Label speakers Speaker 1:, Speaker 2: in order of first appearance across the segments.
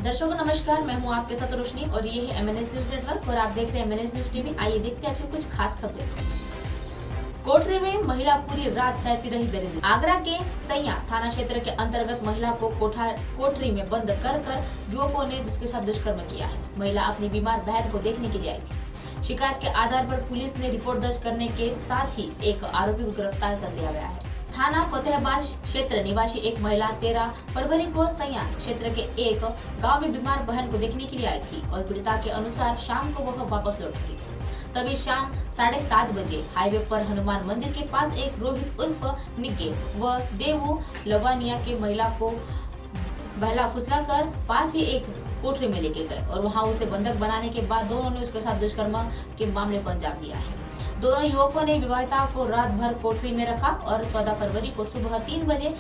Speaker 1: दर्शकों नमस्कार, मैं हूं आपके साथ रोशनी और ये है एमएनएस न्यूज नेटवर्क और आप देख रहे हैं एमएनएस न्यूज टीवी। आइए देखते हैं आज की कुछ खास खबरें। कोटरी में महिला पूरी रात सहती रही दरिद्र। आगरा के सैया थाना क्षेत्र के अंतर्गत महिला को कोठरी में बंद कर युवकों ने उसके साथ दुष्कर्म किया है। महिला अपनी बीमार बहन को देखने के लिए आई थी। शिकायत के आधार पर पुलिस ने रिपोर्ट दर्ज करने के साथ ही एक आरोपी को गिरफ्तार कर लिया गया है। थाना फतेहाबाद क्षेत्र निवासी एक महिला 13 फरवरी को सैया क्षेत्र के एक गांव में बीमार बहन को देखने के लिए आई थी और पीड़िता के अनुसार शाम को वह वापस लौट रही थी। तभी शाम 7:30 बजे हाईवे पर हनुमान मंदिर के पास एक रोहित उर्फ निग्गे व देवू लवानिया के महिला को बहला फुसला कर पास ही एक कोठरी में लेके गए और वहां उसे बंधक बनाने के बाद दोनों ने उसके साथ दुष्कर्म के मामले को अंजाम दिया है। दोनों युवकों ने विवाहिता को रात भर कोठरी में रखा और 14 फरवरी को सुबह 3 बजे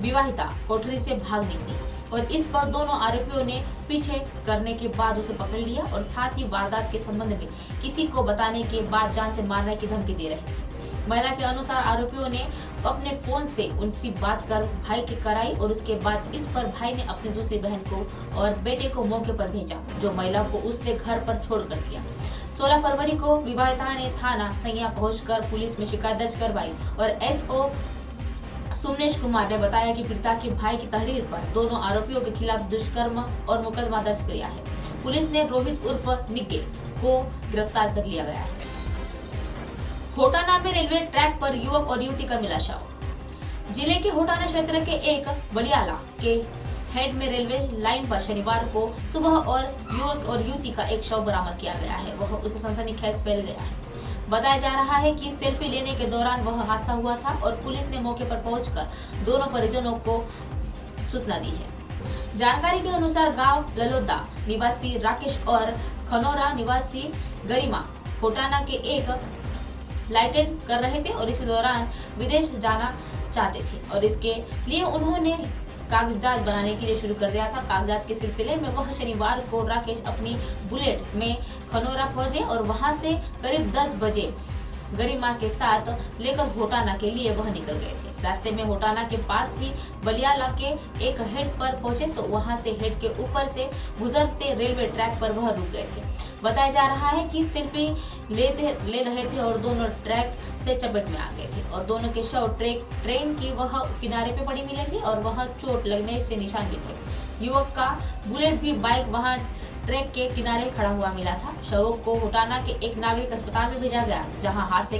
Speaker 1: विवाहिता कोठरी से भाग निकली और इस पर दोनों आरोपियों ने पीछे करने के बाद उसे पकड़ लिया और साथ ही वारदात के संबंध में किसी को बताने के बाद जान से मारने की धमकी दे रहे थे। महिला के अनुसार आरोपियों ने अपने फोन से उनसे बात कर भाई की कराई और उसके बाद इस पर भाई ने अपनी दूसरी बहन को और बेटे को मौके पर भेजा, जो महिला को उसने घर पर छोड़ कर दिया। 16 फरवरी को विवाहिता ने थाना सैया पहुंचकर पुलिस में शिकायत दर्ज करवाई और एसओ सुमनेश कुमार ने बताया कि पीड़िता के भाई की तहरीर पर दोनों आरोपियों के खिलाफ दुष्कर्म और मुकदमा दर्ज किया है। पुलिस ने रोहित उर्फ निग्गे को गिरफ्तार कर लिया गया है। होटाना में रेलवे ट्रैक पर युवक और युवती का मिला शव। जिले के होटाना क्षेत्र के एक बलियाला के हेड में रेलवे लाइन पर शनिवार को सुबह और युवक और युवती का एक शव बरामद किया गया है। वह उसे सनसनीखेज फैल गया है। बताया जा रहा है कि सेल्फी लेने के दौरान वह हादसा हुआ था और पुलिस ने मौके पर पहुंचकर दोनों परिजनों को सूचना दी है। जानकारी के अनुसार गांव ललोदा निवासी राकेश और खनौरा निवासी गरिमा होटाना के एक लाइटेड कर रहे थे और इस दौरान विदेश जाना चाहते थे और इसके लिए उन्होंने कागजात बनाने के लिए शुरू कर दिया था। कागजात के सिलसिले में वह शनिवार को राकेश अपनी बुलेट में खनौरा पहुंचे और वहां से करीब 10 बजे गरिमा के साथ लेकर होटाना के लिए वह निकल गए थे। रास्ते में होटाना के पास ही बलियाला के एक हेड पर पहुंचे तो वहां से हेड के ऊपर से गुजरते रेलवे ट्रैक पर वह रुक गए थे। बताया जा रहा है कि सेल्फी ले रहे थे और दोनों ट्रैक से चपेट में आ गए थे और दोनों के शव ट्रेन की वह किनारे पे पड़ी मिले थे और वह चोट लगने से निशान भी थे। युवक का बुलेट भी बाइक वहां ट्रैक के किनारे खड़ा हुआ मिला था। शवों को होटाना के एक नागरिक अस्पताल में भेजा गया, जहां हादसे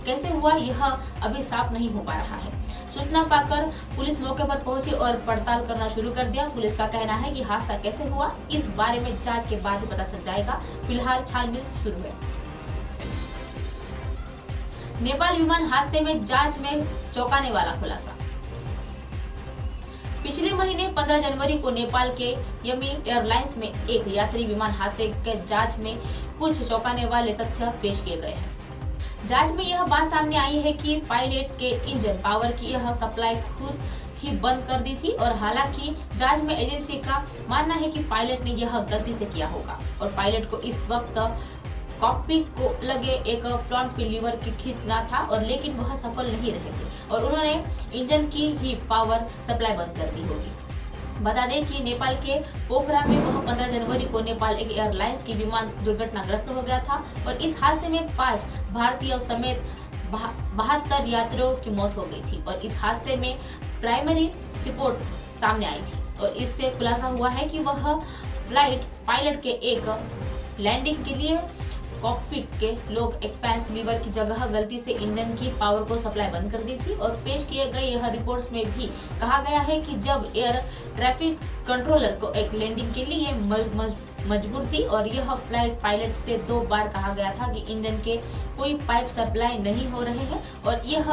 Speaker 1: कैसे हुआ यह अभी साफ नहीं हो पा रहा है। सूचना पाकर पुलिस मौके पर पहुंची और पड़ताल करना शुरू कर दिया। पुलिस का कहना है कि हादसा कैसे हुआ इस बारे में जांच के बाद ही पता चल जाएगा। फिलहाल छानबीन शुरू है। नेपाल विमान हादसे में जांच में चौंकाने वाला खुलासा। पिछले महीने 15 जनवरी को नेपाल के यमी एयरलाइंस में एक यात्री विमान हादसे के जांच में कुछ चौंकाने वाले तथ्य पेश किए गए हैं। जांच में यह बात सामने आई है कि पायलट के इंजन पावर की यह सप्लाई खुद ही बंद कर दी थी और हालांकि जांच में एजेंसी का मानना है कि पायलट ने यह गलती से किया होगा और पायलट को इस वक्त कॉकपिट को लगे एक फ्रंट पे लीवर की खींचना था और लेकिन वह सफल नहीं रहे थे और उन्होंने इंजन की ही पावर सप्लाई बंद कर दी होगी। बता दें कि नेपाल के पोखरा में वह 15 जनवरी को नेपाल एक एयरलाइंस की विमान दुर्घटनाग्रस्त हो गया था और इस हादसे में 5 भारतीयों समेत 72 यात्रियों की मौत हो गई थी और इस हादसे में प्राइमरी रिपोर्ट सामने आई थी और इससे खुलासा हुआ है कि वह फ्लाइट पायलट के एक लैंडिंग के लिए कॉकपिट के लोग एक्सपेंस लीवर की जगह गलती से इंजन की पावर को सप्लाई बंद कर दी थी और पेश किए गए यह रिपोर्ट्स में भी कहा गया है कि जब एयर ट्रैफिक कंट्रोलर को एक लैंडिंग के लिए मजबूर थी और यह फ्लाइट पायलट से 2 बार कहा गया था कि इंजन के कोई पाइप सप्लाई नहीं हो रहे हैं और यह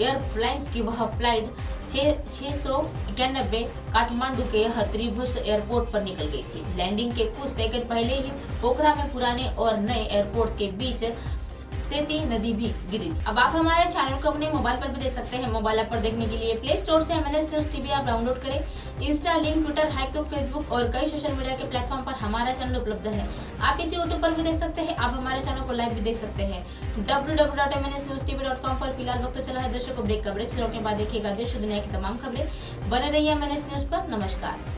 Speaker 1: एयरलाइंस की वह फ्लाइट 691 काठमांडू के यह त्रिभुज एयरपोर्ट पर निकल गई थी। लैंडिंग के कुछ सेकंड पहले ही पोखरा में पुराने और नए एयरपोर्ट्स के बीच सेती नदी भी गिरी। अब आप हमारे चैनल को अपने मोबाइल पर भी देख सकते हैं। मोबाइल ऐप पर देखने के लिए प्ले स्टोर से एमएनएस न्यूज टीवी आप डाउनलोड करें। इंस्टा, लिंक, ट्विटर, हैकटॉक, फेसबुक और कई सोशल मीडिया के प्लेटफॉर्म पर हमारा चैनल उपलब्ध है। आप इसे यूट्यूब पर भी देख सकते हैं। आप हमारे चैनल को लाइव भी देख सकते हैं www.mnsnewstv.com पर। फिलहाल वक्त तो चला है दर्शकों ब्रेक का। ब्रेक से रोकने बाद देखिएगा देश दुनिया की तमाम खबरें। बने रहिए एमएनएस न्यूज पर। नमस्कार।